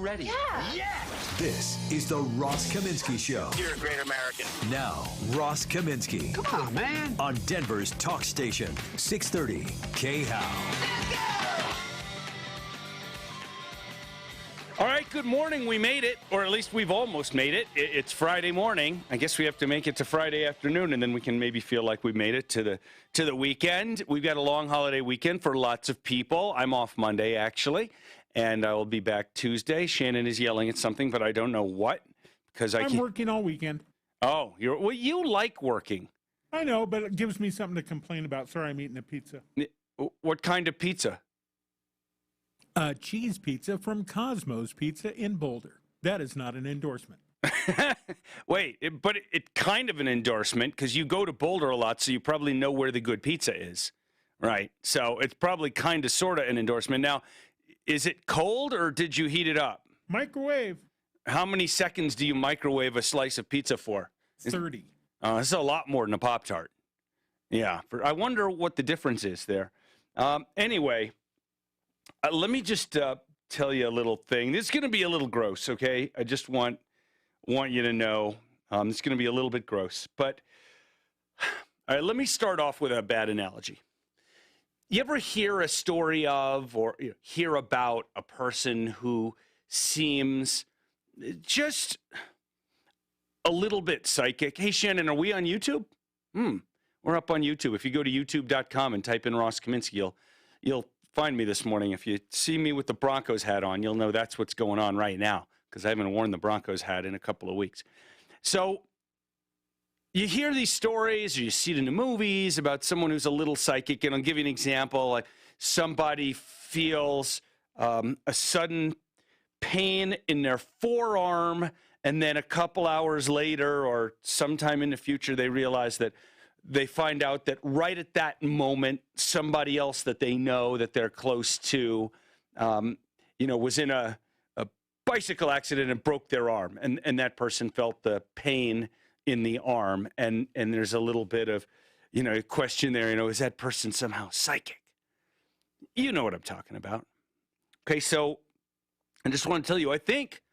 ready? Yeah. This is the Ross Kaminsky Show. You're a great American. Now, Ross Kaminsky. Come on, man. On Denver's talk station, 630 KHOW. All right, good morning. We made it, or at least we've almost made it. It's Friday morning. I guess we have to make it to Friday afternoon, and then we can maybe feel like we made it to the weekend. We've got a long holiday weekend for lots of people. I'm off Monday, actually, and I will be back Tuesday. Shannon is yelling at something, but I don't know what, because I'm working all weekend. Oh, you like working. I know, but it gives me something to complain about. Sorry, I'm eating a pizza. What kind of pizza? Cheese pizza from Cosmo's Pizza in Boulder. That is not an endorsement. Wait, but it's kind of an endorsement because you go to Boulder a lot, so you probably know where the good pizza is, right? So it's probably kind of, sort of an endorsement. Now, is it cold or did you heat it up? Microwave. How many seconds do you microwave a slice of pizza for? 30. This is a lot more than a Pop-Tart. Yeah, I wonder what the difference is there. Anyway, let me just tell you a little thing. This is going to be a little gross, okay? I just want you to know it's going to be a little bit gross. But all right, let me start off with a bad analogy. You ever hear a story of or hear about a person who seems just a little bit psychic? Hey, Shannon, are we on YouTube? We're up on YouTube. If you go to youtube.com and type in Ross Kaminsky, you'll find me this morning. If you see me with the Broncos hat on, you'll know that's what's going on right now because I haven't worn the Broncos hat in a couple of weeks. So you hear these stories or you see it in the movies about someone who's a little psychic. And I'll give you an example. Like somebody feels a sudden pain in their forearm, and then a couple hours later or sometime in the future, they realize that they find out that right at that moment, somebody else that they know that they're close to, was in a bicycle accident and broke their arm. And that person felt the pain in the arm. And there's a little bit of, question there, is that person somehow psychic? You know what I'm talking about. Okay, so I just want to tell you, I think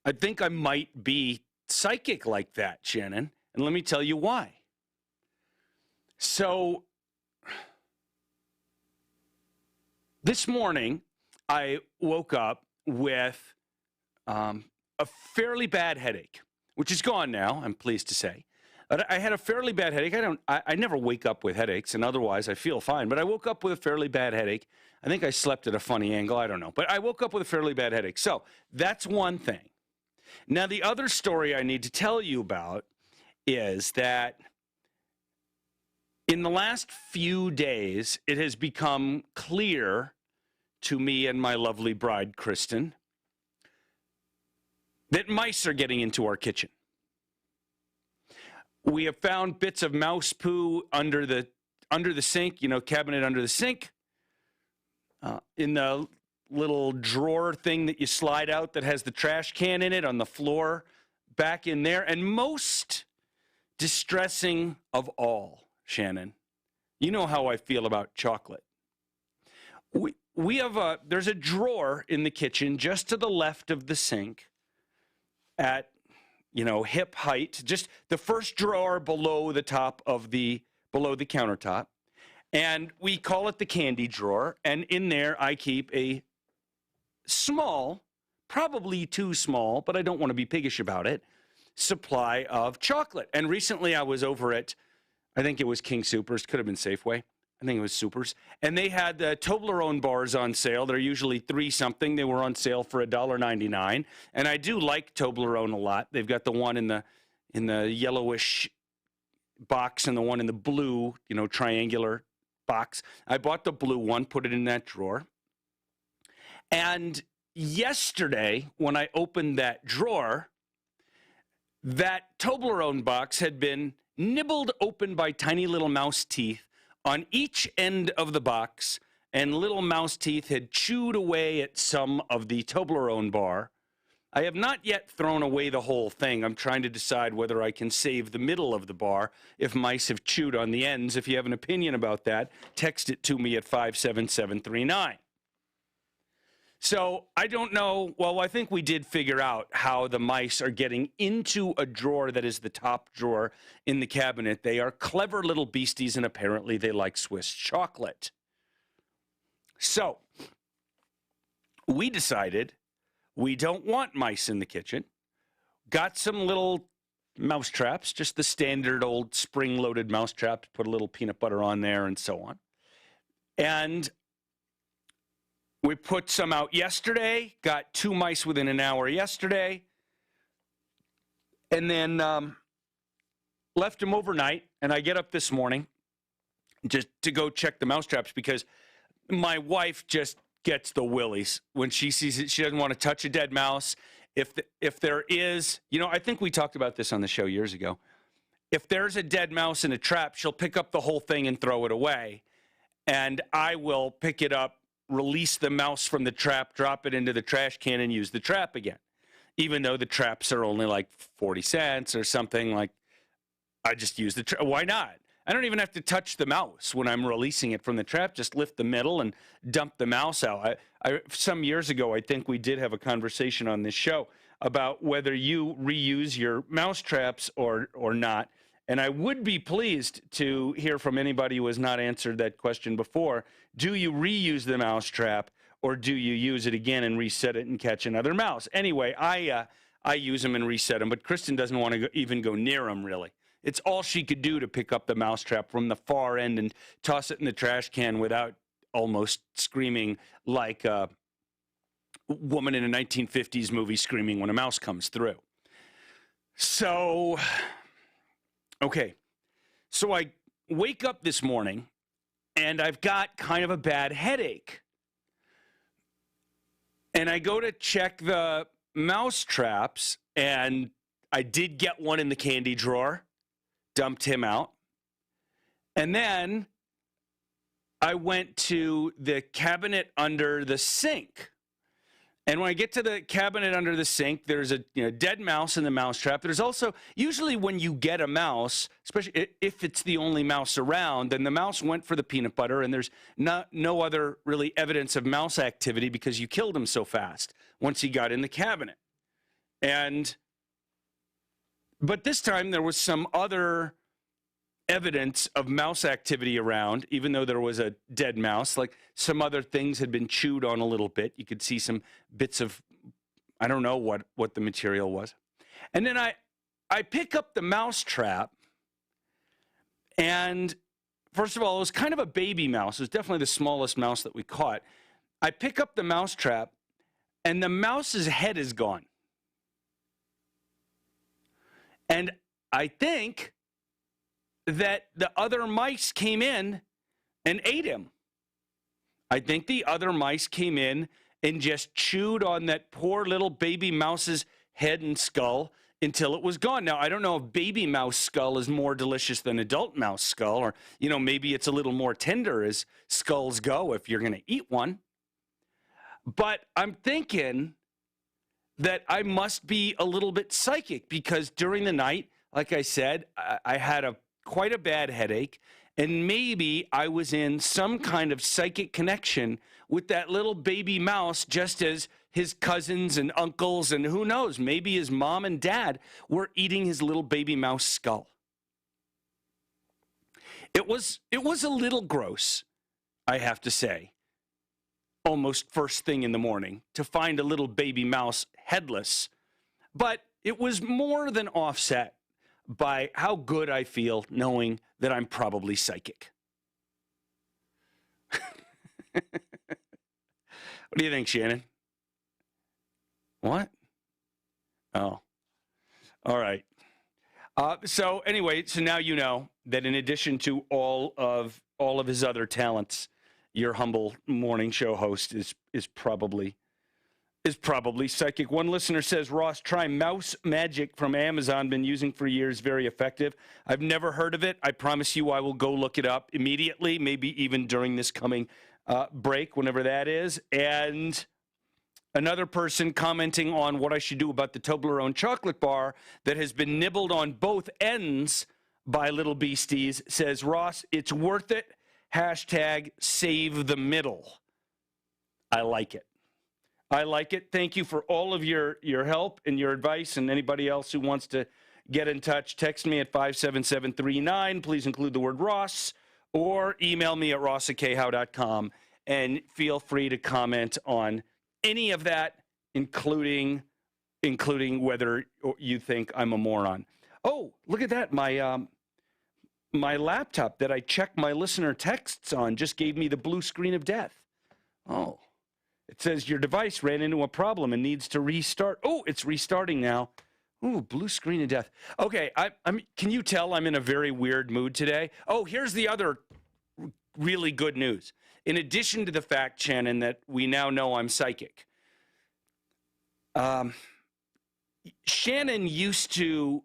I might be psychic like that, Shannon. And let me tell you why. So this morning, I woke up with a fairly bad headache, which is gone now, I'm pleased to say. But I had a fairly bad headache. I never wake up with headaches, and otherwise I feel fine. But I woke up with a fairly bad headache. I think I slept at a funny angle. I don't know. But I woke up with a fairly bad headache. So that's one thing. Now, the other story I need to tell you about is that in the last few days, it has become clear to me and my lovely bride, Kristen, that mice are getting into our kitchen. We have found bits of mouse poo under the sink, cabinet under the sink, in the little drawer thing that you slide out that has the trash can in it on the floor, back in there. And most distressing of all, Shannon, you know how I feel about chocolate. We have there's a drawer in the kitchen just to the left of the sink at, hip height, just the first drawer below the countertop. And we call it the candy drawer. And in there I keep a small, probably too small, but I don't want to be piggish about it, supply of chocolate. And recently I was over at, I think it was King Soopers, could have been Safeway. I think it was Soopers. And they had the Toblerone bars on sale. They're usually $3-something. They were on sale for $1.99. And I do like Toblerone a lot. They've got the one in the yellowish box and the one in the blue, triangular box. I bought the blue one, put it in that drawer. And yesterday, when I opened that drawer, that Toblerone box had been nibbled open by tiny little mouse teeth on each end of the box, and little mouse teeth had chewed away at some of the Toblerone bar. I have not yet thrown away the whole thing. I'm trying to decide whether I can save the middle of the bar if mice have chewed on the ends. If you have an opinion about that, text it to me at 57739. So I don't know. Well, I think we did figure out how the mice are getting into a drawer that is the top drawer in the cabinet. They are clever little beasties, and apparently they like Swiss chocolate. So we decided we don't want mice in the kitchen. Got some little mouse traps, just the standard old spring-loaded mouse traps, put a little peanut butter on there and so on. And we put some out yesterday, got 2 mice within an hour yesterday, and then left them overnight. And I get up this morning just to go check the mouse traps because my wife just gets the willies when she sees it. She doesn't want to touch a dead mouse. If there is, I think we talked about this on the show years ago. If there's a dead mouse in a trap, she'll pick up the whole thing and throw it away. And I will pick it up, release the mouse from the trap, drop it into the trash can, and use the trap again. Even though the traps are only like 40 cents or something, like I just use the trap. Why not? I don't even have to touch the mouse when I'm releasing it from the trap. Just lift the middle and dump the mouse out. Some years ago, I think we did have a conversation on this show about whether you reuse your mouse traps or not. And I would be pleased to hear from anybody who has not answered that question before. Do you reuse the mouse trap, or do you use it again and reset it and catch another mouse? Anyway, I use them and reset them, but Kristen doesn't want to even go near them, really. It's all she could do to pick up the mouse trap from the far end and toss it in the trash can without almost screaming like a woman in a 1950s movie screaming when a mouse comes through. So, okay. So I wake up this morning, and I've got kind of a bad headache. And I go to check the mouse traps, and I did get one in the candy drawer, dumped him out. And then I went to the cabinet under the sink. And when I get to the cabinet under the sink, there's a dead mouse in the mouse trap. There's also, usually when you get a mouse, especially if it's the only mouse around, then the mouse went for the peanut butter, and there's no other really evidence of mouse activity because you killed him so fast once he got in the cabinet. But this time there was some other evidence of mouse activity around, even though there was a dead mouse. Like some other things had been chewed on a little bit. You could see some bits of, I don't know what the material was. And then I pick up the mouse trap, and first of all, it was kind of a baby mouse. It was definitely the smallest mouse that we caught. I pick up the mouse trap, and the mouse's head is gone. And I think that the other mice came in and ate him. I think the other mice came in and just chewed on that poor little baby mouse's head and skull until it was gone. Now, I don't know if baby mouse skull is more delicious than adult mouse skull, or, maybe it's a little more tender as skulls go if you're going to eat one. But I'm thinking that I must be a little bit psychic because during the night, like I said, I had quite a bad headache, and maybe I was in some kind of psychic connection with that little baby mouse, just as his cousins and uncles and who knows, maybe his mom and dad were eating his little baby mouse skull. It was a little gross, I have to say, almost first thing in the morning, to find a little baby mouse headless, but it was more than offset by how good I feel knowing that I'm probably psychic. What do you think, Shannon? What? Oh, all right. So anyway, so now you know that in addition to all of his other talents, your humble morning show host is probably psychic. One listener says, Ross, try Mouse Magic from Amazon. Been using for years. Very effective. I've never heard of it. I promise you I will go look it up immediately, maybe even during this coming break, whenever that is. And another person commenting on what I should do about the Toblerone chocolate bar that has been nibbled on both ends by little beasties says, Ross, it's worth it. # save the middle. I like it. I like it. Thank you for all of your help and your advice, and anybody else who wants to get in touch, text me at 57739. Please include the word Ross, or email me at ross@khow.com, and feel free to comment on any of that, including whether you think I'm a moron. Oh, look at that. My laptop that I check my listener texts on just gave me the blue screen of death. Oh, it says your device ran into a problem and needs to restart. Oh, it's restarting now. Ooh, blue screen of death. Okay, can you tell I'm in a very weird mood today? Oh, here's the other really good news. In addition to the fact, Shannon, that we now know I'm psychic, Shannon used to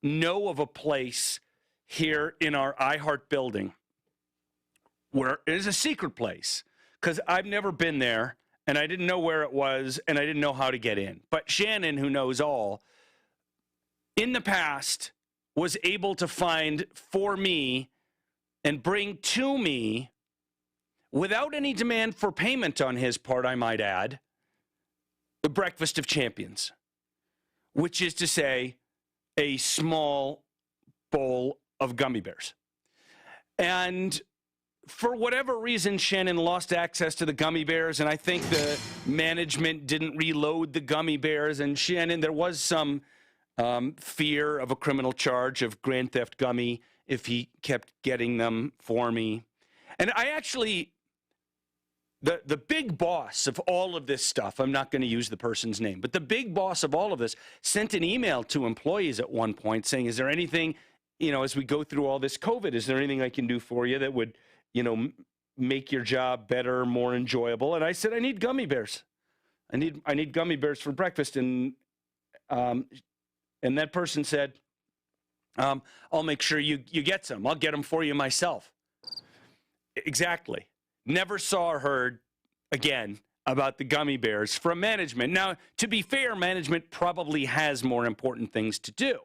know of a place here in our iHeart building where it is a secret place, because I've never been there and I didn't know where it was and I didn't know how to get in. But Shannon, who knows all, in the past was able to find for me and bring to me, without any demand for payment on his part, I might add, the Breakfast of Champions, which is to say a small bowl of gummy bears. And for whatever reason, Shannon lost access to the gummy bears, and I think the management didn't reload the gummy bears. And Shannon, there was some fear of a criminal charge of Grand Theft Gummy if he kept getting them for me. And I actually, the big boss of all of this stuff, I'm not going to use the person's name, but the big boss of all of this sent an email to employees at one point saying, is there anything, as we go through all this COVID, is there anything I can do for you that would, make your job better, more enjoyable? And I said, I need gummy bears. I need gummy bears for breakfast. And that person said, I'll make sure you get some. I'll get them for you myself. Exactly. Never saw or heard again about the gummy bears from management. Now, to be fair, management probably has more important things to do.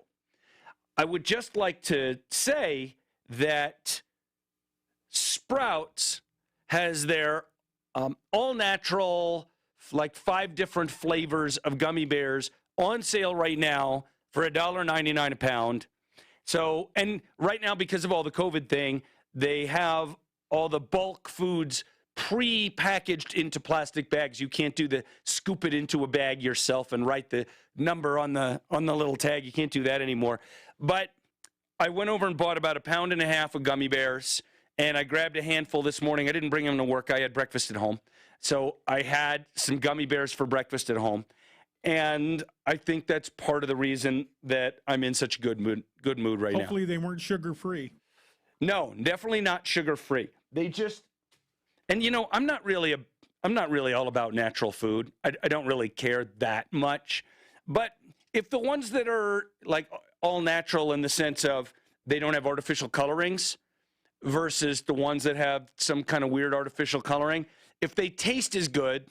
I would just like to say that Sprouts has their all-natural, like 5 different flavors of gummy bears on sale right now for $1.99 a pound. So, and right now, because of all the COVID thing, they have all the bulk foods pre-packaged into plastic bags. You can't do the scoop it into a bag yourself and write the number on the little tag. You can't do that anymore. But I went over and bought about 1.5 pounds of gummy bears, and I grabbed a handful this morning. I didn't bring them to work. I had breakfast at home. So I had some gummy bears for breakfast at home. And I think that's part of the reason that I'm in such a good mood right now. Hopefully they weren't sugar-free. No, definitely not sugar-free. They just, and I'm not really all about natural food. I don't really care that much. But if the ones that are like all natural in the sense of they don't have artificial colorings versus the ones that have some kind of weird artificial coloring, if they taste as good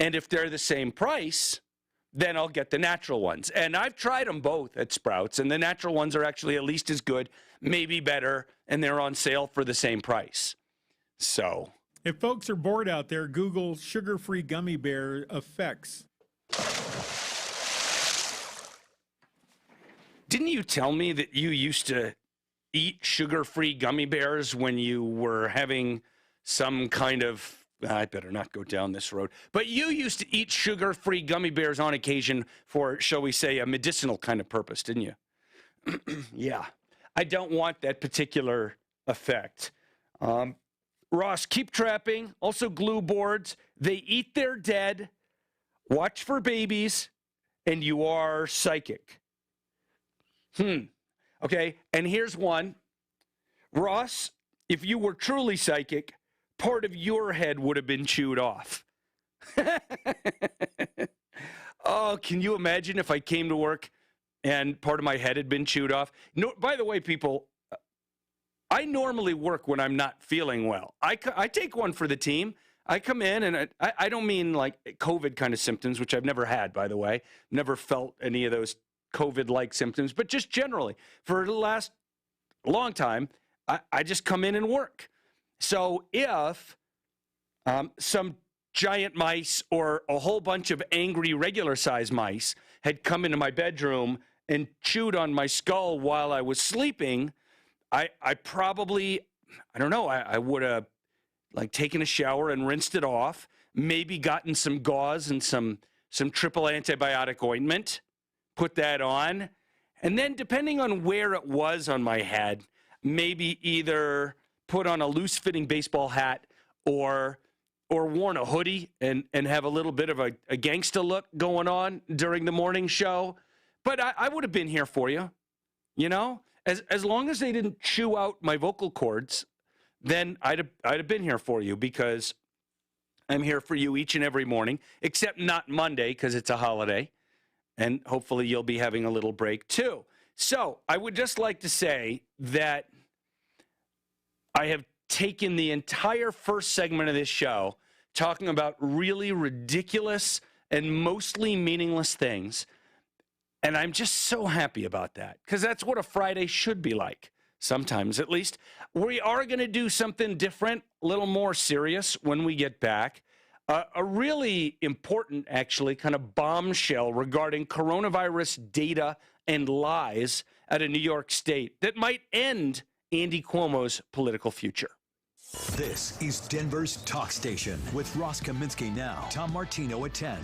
and if they're the same price, then I'll get the natural ones. And I've tried them both at Sprouts, and the natural ones are actually at least as good, maybe better, and they're on sale for the same price. So, if folks are bored out there, Google sugar-free gummy bear effects. Didn't you tell me that you used to eat sugar-free gummy bears when you were having some kind of, I better not go down this road, but you used to eat sugar-free gummy bears on occasion for, shall we say, a medicinal kind of purpose, didn't you? Yeah. I don't want that particular effect. Ross, keep trapping. Also, glue boards. They eat their dead. Watch for babies. And you are psychic. Okay, and here's one. Ross, if you were truly psychic, part of your head would have been chewed off. Oh, can you imagine if I came to work and part of my head had been chewed off? No, by the way, people, I normally work when I'm not feeling well. I take one for the team. I come in, and I don't mean like COVID kind of symptoms, which I've never had, by the way. Never felt any of those COVID-like symptoms, but just generally, for the last long time, I just come in and work. So if some giant mice or a whole bunch of angry regular-sized mice had come into my bedroom and chewed on my skull while I was sleeping, I probably, I don't know, I would have like taken a shower and rinsed it off, maybe gotten some gauze and some triple antibiotic ointment, put that on, and then depending on where it was on my head, maybe either put on a loose-fitting baseball hat or worn a hoodie and have a little bit of a gangsta look going on during the morning show. But I would have been here for you, you know? As long as they didn't chew out my vocal cords, then I'd have been here for you, because I'm here for you each and every morning, except not Monday because it's a holiday. And hopefully you'll be having a little break too. So I would just like to say that I have taken the entire first segment of this show talking about really ridiculous and mostly meaningless things. And I'm just so happy about that, because that's what a Friday should be like, sometimes at least. We are going to do something different, a little more serious when we get back. A really important, actually, kind of bombshell regarding coronavirus data and lies at a New York state that might end Andy Cuomo's political future. This is Denver's Talk Station with Ross Kaminsky now, Tom Martino at 10.